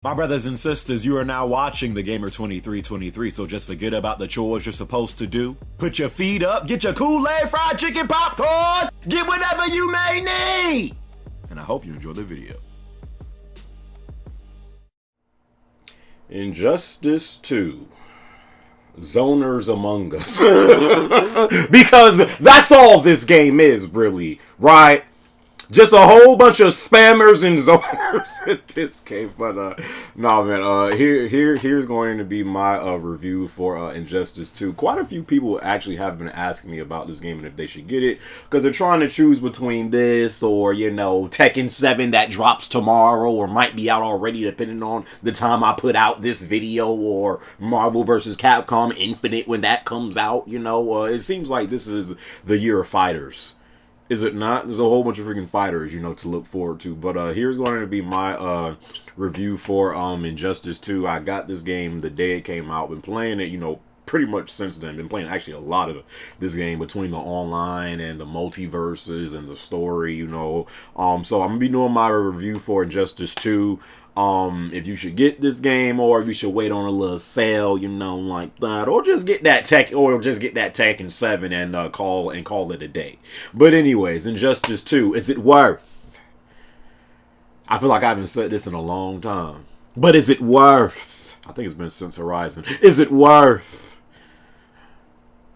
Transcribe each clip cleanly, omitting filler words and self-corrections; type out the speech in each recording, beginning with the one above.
My brothers and sisters, you are now watching the Gamer 2323, so just forget about the chores you're supposed to do. Put your feet up, get your Kool-Aid, fried chicken, popcorn, get whatever you may need! And I hope you enjoy the video. Injustice 2. Zoners Among Us. Because that's all this game is, really, right? Just a whole bunch of spammers and zoners in this game. But, no, man, here's going to be my review for Injustice 2. Quite a few people actually have been asking me about this game and if they should get it, because they're trying to choose between this or, you know, Tekken 7 that drops tomorrow or might be out already depending on the time I put out this video, or Marvel vs. Capcom Infinite when that comes out. You know, it seems like this is the year of fighters. Is it not? There's a whole bunch of freaking fighters, you know, to look forward to. But here's going to be my review for Injustice 2. I got this game the day it came out. Been playing it, you know, pretty much since then. Been playing actually a lot of this game between the online and the multiverses and the story, you know. So I'm going to be doing my review for Injustice 2. If you should get this game, or if you should wait on a little sale, you know, like that, or just get that Tekken 7 and call it a day. But anyways, Injustice 2, is it worth? I feel like I haven't said this in a long time, but is it worth? I think it's been since Horizon. Is it worth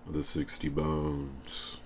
the 60 bones?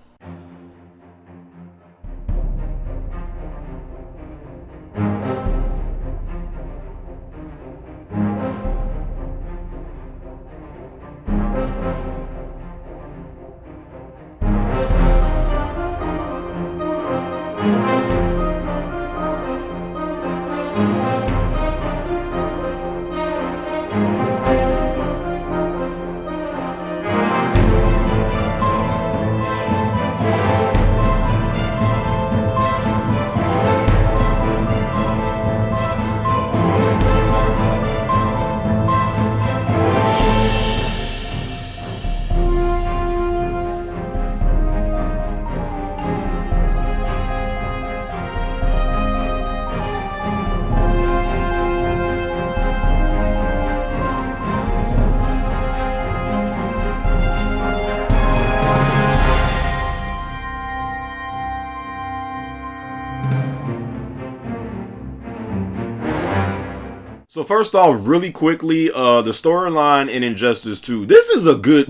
So first off, really quickly, the storyline in Injustice 2. This is a good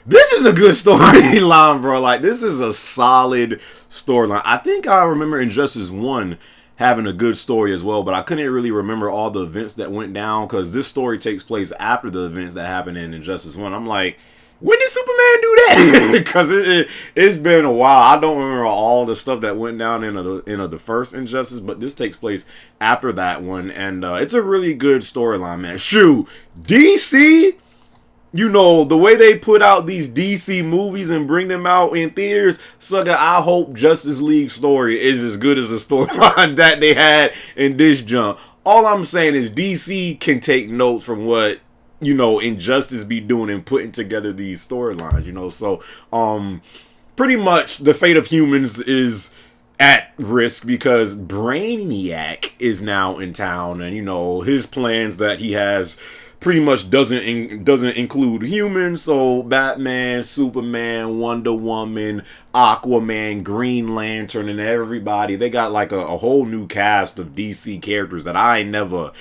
storyline, bro. Like, this is a solid storyline. I think I remember Injustice 1 having a good story as well, but I couldn't really remember all the events that went down, because this story takes place after the events that happened in Injustice 1. I'm like, when did Superman do that? Because it's been a while. I don't remember all the stuff that went down in the first Injustice, but this takes place after that one, and it's a really good storyline, man. Shoot, DC, you know, the way they put out these DC movies and bring them out in theaters, sucker, I hope Justice League story is as good as the storyline that they had in this jump. All I'm saying is DC can take notes from what, you know, Injustice be doing and putting together these storylines, you know. So pretty much the fate of humans is at risk because Brainiac is now in town, and, you know, his plans that he has pretty much doesn't include humans. So Batman, Superman, Wonder Woman, Aquaman, Green Lantern, and everybody, they got like a whole new cast of DC characters that I ain't never.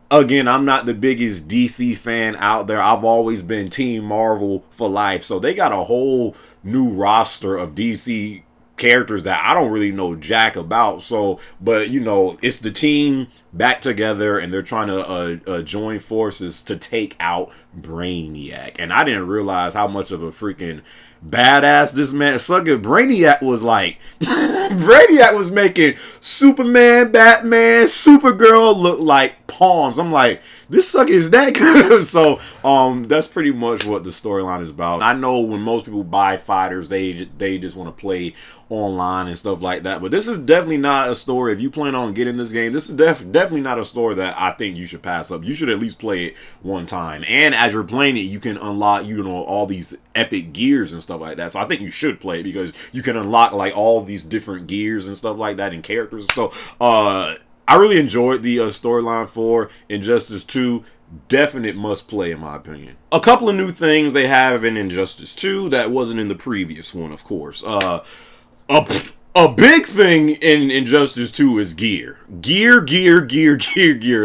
Again, I'm not the biggest DC fan out there. I've always been Team Marvel for life. So they got a whole new roster of DC characters that I don't really know jack about. So, but, you know, it's the team back together, and they're trying to join forces to take out Brainiac. And I didn't realize how much of a freaking badass this man, sucker, Brainiac was like. Brainiac was making Superman, Batman, Supergirl look like pawns. I'm like, this sucker is that good. So that's pretty much what the storyline is about. I know when most people buy fighters, they just want to play online and stuff like that, but this is definitely not a story. If you plan on getting this game, this is definitely not a story that I think you should pass up. You should at least play it one time, and as you're playing it, you can unlock, you know, all these epic gears and stuff like that. So I think you should play it because you can unlock like all these different gears and stuff like that and characters. So I really enjoyed the storyline for Injustice 2. Definite must play in my opinion. A couple of new things they have in Injustice 2 that wasn't in the previous one, of course. A big thing in Injustice 2 is gear. Gear.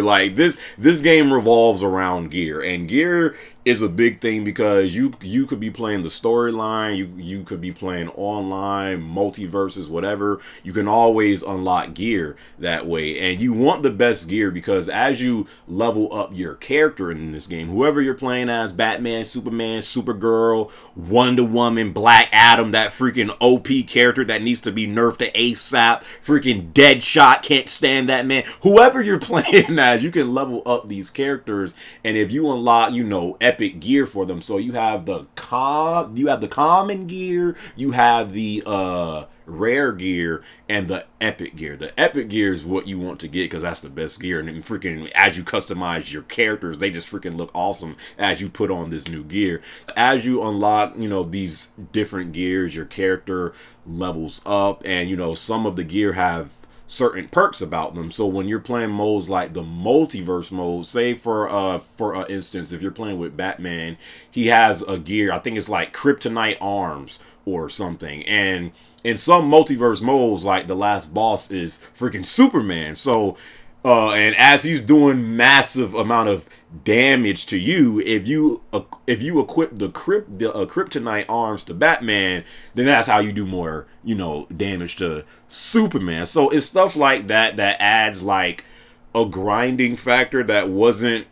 Like this game revolves around gear, and gear is a big thing because you could be playing the storyline, you could be playing online, multiverses, whatever. You can always unlock gear that way, and you want the best gear because as you level up your character in this game, whoever you're playing as, Batman, Superman, Supergirl, Wonder Woman, Black Adam, that freaking OP character that needs to be nerfed to ASAP, freaking Deadshot, can't stand that man. Whoever you're playing as, you can level up these characters, and if you unlock, epic gear for them. So you have the common gear, you have the rare gear, and the epic gear. The epic gear is what you want to get because that's the best gear. And then freaking as you customize your characters, they just freaking look awesome as you put on this new gear. As you unlock, these different gears, your character levels up, and some of the gear have certain perks about them. So when you're playing modes like the multiverse mode, say for instance, if you're playing with Batman, he has a gear, I think it's like kryptonite arms or something, and in some multiverse modes, like the last boss is freaking Superman. So and as he's doing massive amount of damage to you, if you equip the kryptonite arms to Batman, then that's how you do more damage to Superman. So it's stuff like that that adds like a grinding factor that wasn't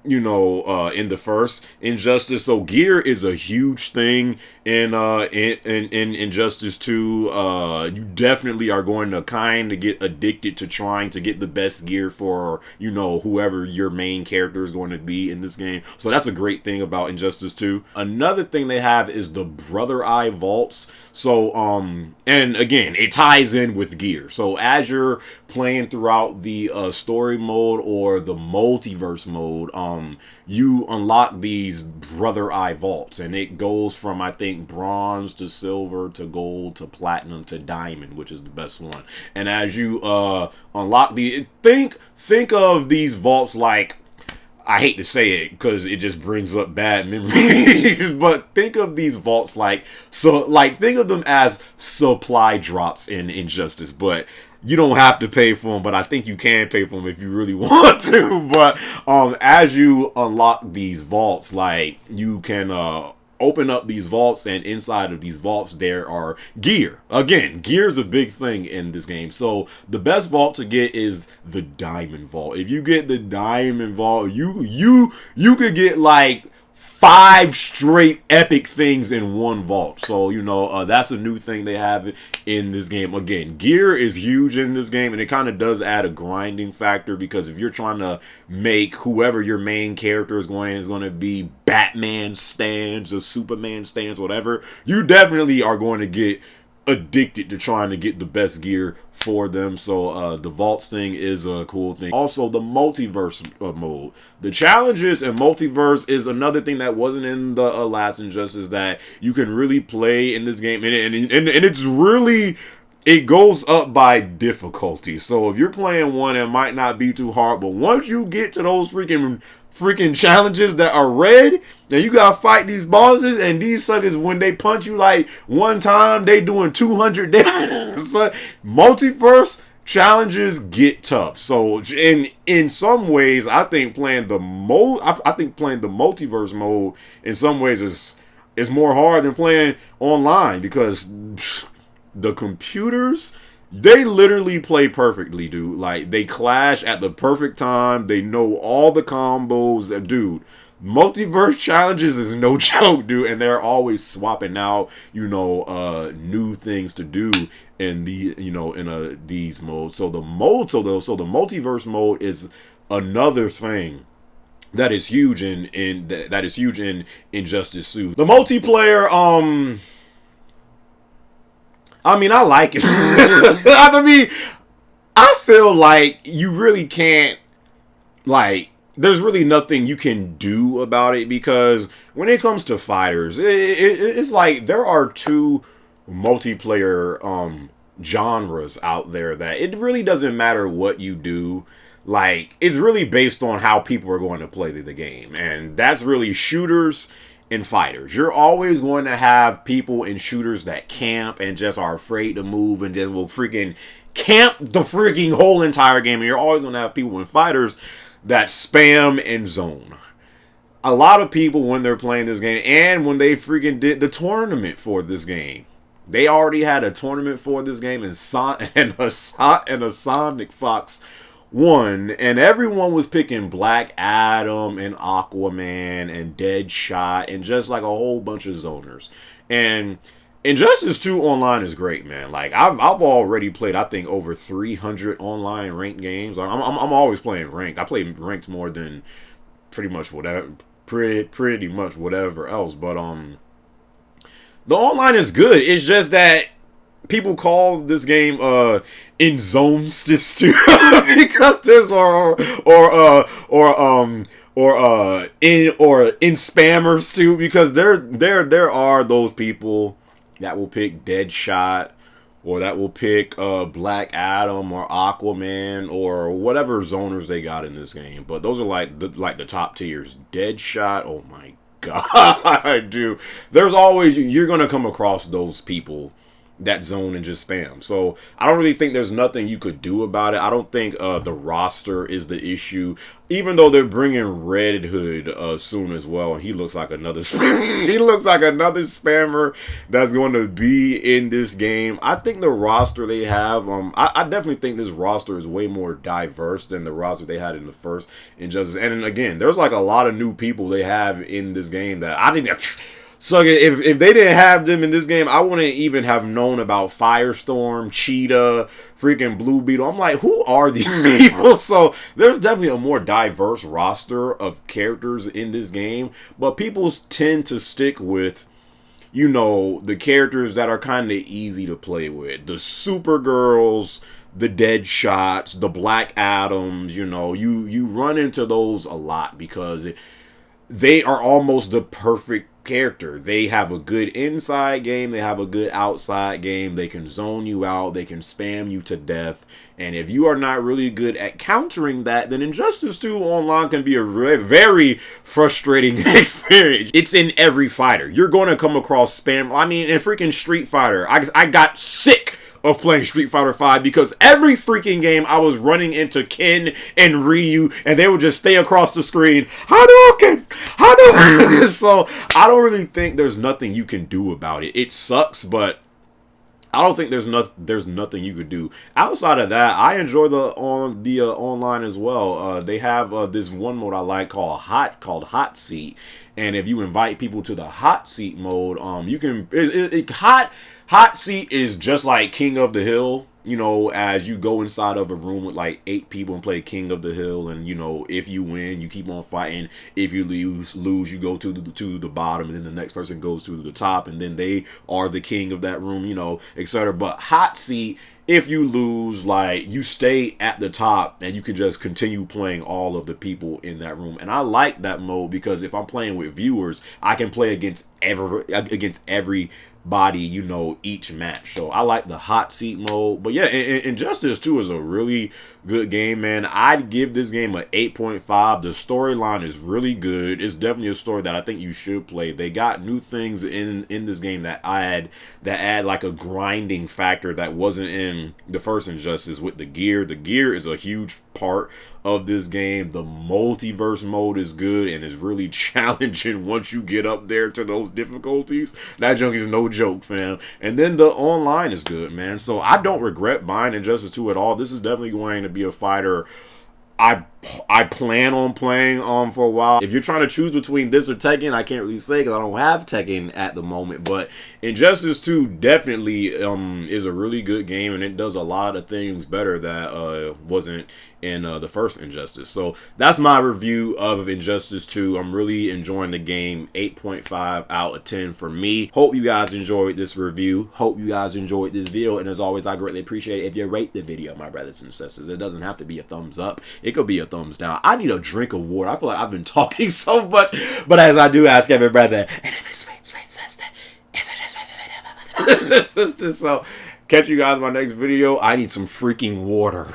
in the first Injustice. So gear is a huge thing in Injustice 2. You definitely are going to kind of get addicted to trying to get the best gear for whoever your main character is going to be in this game. So that's a great thing about Injustice 2. Another thing they have is the Brother Eye vaults. So and again, it ties in with gear. So as you're playing throughout the story mode or the multiverse mode, you unlock these Brother Eye vaults, and it goes from, I think, bronze to silver to gold to platinum to diamond, which is the best one. And as you unlock think of these vaults like, I hate to say it because it just brings up bad memories, but think of these vaults think of them as supply drops in Injustice, but you don't have to pay for them, but I think you can pay for them if you really want to. But as you unlock these vaults, like you can open up these vaults, and inside of these vaults there are gear. Again, gear is a big thing in this game. So the best vault to get is the Diamond Vault. If you get the Diamond Vault, you could get like 5 straight epic things in one vault. So that's a new thing they have in this game. Again, gear is huge in this game, and it kind of does add a grinding factor because if you're trying to make whoever your main character is going to be Batman stands or Superman stands, whatever, you definitely are going to get addicted to trying to get the best gear for them. So the vaults thing is a cool thing. Also, the multiverse mode, the challenges in multiverse is another thing that wasn't in the last Injustice that you can really play in this game, and it's really, it goes up by difficulty. So if you're playing one, it might not be too hard, but once you get to those freaking challenges that are red, and you gotta fight these bosses, and these suckers, when they punch you like one time, they doing 200 damage. So multiverse challenges get tough. So in some ways, I think playing the multiverse mode in some ways is more hard than playing online because the computers, they literally play perfectly, dude. Like, they clash at the perfect time. They know all the combos. Dude, multiverse challenges is no joke, dude. And they're always swapping out, new things to do in these modes. So the multiverse mode is another thing that is huge in Injustice 2. The multiplayer, I mean, I like it. I feel like you really can't, there's really nothing you can do about it because when it comes to fighters, it's like there are 2 multiplayer genres out there that it really doesn't matter what you do. Like, it's really based on how people are going to play the game. And that's really shooters and fighters. You're always going to have people in shooters that camp and just are afraid to move and just will freaking camp the freaking whole entire game. And you're always going to have people in fighters that spam and zone. A lot of people, when they're playing this game, and when they freaking did the tournament for this game, they already had a tournament for this game, and a Sonic Fox won, and everyone was picking Black Adam and Aquaman and Deadshot and just like a whole bunch of zoners. And Injustice 2 online is great, man. Like, I've already played, I think, over 300 online ranked games. I'm always playing ranked. I play ranked more than pretty much whatever else. But the online is good. It's just that people call this game in zones this too because there's in spammers too, because there are those people that will pick Deadshot, or that will pick Black Adam or Aquaman or whatever zoners they got in this game. But those are like the top tiers. Deadshot, oh my god, dude. There's always, you're gonna come across those people that zone and just spam. So I don't really think there's nothing you could do about it. I don't think the roster is the issue, even though they're bringing Red Hood soon as well, and he looks like another spammer that's going to be in this game. I think the roster they have, I definitely think this roster is way more diverse than the roster they had in the first Injustice. And again, there's like a lot of new people they have in this game that I think so if they didn't have them in this game, I wouldn't even have known about Firestorm, Cheetah, freaking Blue Beetle. I'm like, who are these people? So there's definitely a more diverse roster of characters in this game, but people tend to stick with, you know, the characters that are kind of easy to play with. The Supergirls, the Deadshots, the Black Adams, you know, you run into those a lot because they are almost the perfect character. They have a good inside game, they have a good outside game, they can zone you out, they can spam you to death, and if you are not really good at countering that, then Injustice 2 online can be a very frustrating experience. It's in every fighter. You're going to come across spam. I mean, in freaking Street Fighter, I got sick of playing Street Fighter 5 because every freaking game I was running into Ken and Ryu, and they would just stay across the screen. Hadouken! So I don't really think there's nothing you can do about it. It sucks, but I don't think there's nothing you could do outside of that. I enjoy the online as well. They have this one mode I like called Hot Seat, and if you invite people to the Hot Seat mode, you can Hot Seat is just like King of the Hill, you know, as you go inside of a room with like 8 people and play King of the Hill, and you know, if you win, you keep on fighting. If you lose, you go to the bottom, and then the next person goes to the top, and then they are the king of that room, you know, etc. But Hot Seat, if you lose, like, you stay at the top and you can just continue playing all of the people in that room. And I like that mode because if I'm playing with viewers, I can play against everybody, you know, each match. So I like the Hot Seat mode. But yeah, Injustice 2 is a really good game, man. I'd give this game an 8.5. The storyline is really good. It's definitely a story that I think you should play. They got new things in this game that add like a grinding factor that wasn't in the first Injustice with the gear. The gear is a huge part of this game. The multiverse mode is good and is really challenging once you get up there to those difficulties. That junk is no joke, fam. And then the online is good, man. So I don't regret buying Injustice 2 at all. This is definitely going to be a fighter I plan on playing for a while. If you're trying to choose between this or Tekken, I can't really say because I don't have Tekken at the moment. But Injustice 2 definitely is a really good game, and it does a lot of things better that wasn't in the first Injustice. So that's my review of Injustice 2. I'm really enjoying the game. 8.5 out of 10 for me. Hope you guys enjoyed this review. Hope you guys enjoyed this video. And as always, I greatly appreciate it if you rate the video, my brothers and sisters. It doesn't have to be a thumbs up. It could be a thumbs down. I need a drink of water. I feel like I've been talking so much. But as I do ask every brother, and if it's sweet sister, is it just sister? So Catch you guys in my next video. I need some freaking water.